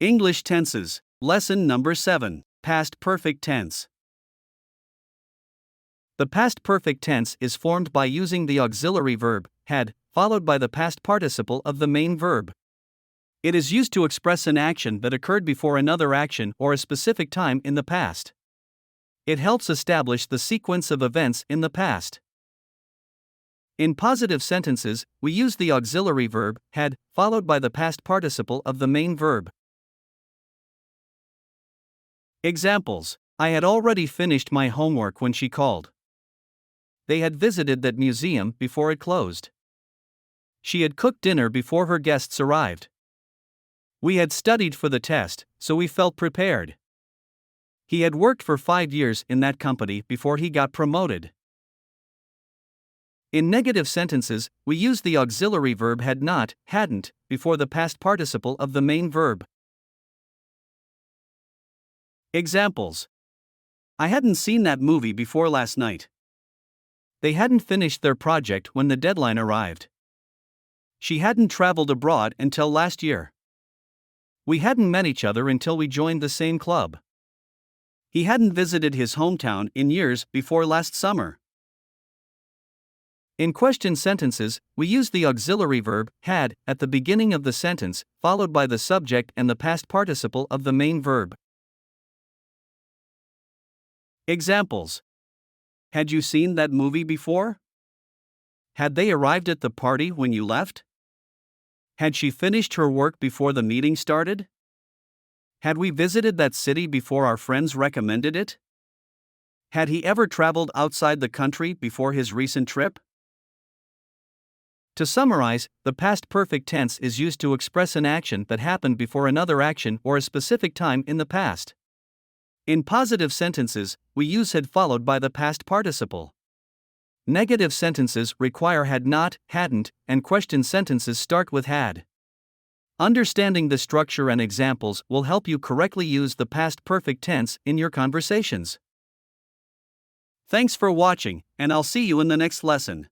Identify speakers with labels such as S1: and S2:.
S1: English tenses. Lesson number 7. Past perfect tense. The past perfect tense is formed by using the auxiliary verb, had, followed by the past participle of the main verb. It is used to express an action that occurred before another action or a specific time in the past. It helps establish the sequence of events in the past. In positive sentences, we use the auxiliary verb, had, followed by the past participle of the main verb. Examples: I had already finished my homework when she called. They had visited that museum before it closed. She had cooked dinner before her guests arrived. We had studied for the test, so we felt prepared. He had worked for 5 years in that company before he got promoted. In negative sentences, we use the auxiliary verb had not, hadn't, before the past participle of the main verb. Examples: I hadn't seen that movie before last night. They hadn't finished their project when the deadline arrived. She hadn't traveled abroad until last year. We hadn't met each other until we joined the same club. He hadn't visited his hometown in years before last summer. In question sentences, we use the auxiliary verb, had, at the beginning of the sentence, followed by the subject and the past participle of the main verb. Examples: had you seen that movie before? Had they arrived at the party when you left? Had she finished her work before the meeting started? Had we visited that city before our friends recommended it? Had he ever traveled outside the country before his recent trip? To summarize, the past perfect tense is used to express an action that happened before another action or a specific time in the past. In positive sentences, we use had followed by the past participle. Negative sentences require had not, hadn't, and question sentences start with had. Understanding the structure and examples will help you correctly use the past perfect tense in your conversations. Thanks for watching, and I'll see you in the next lesson.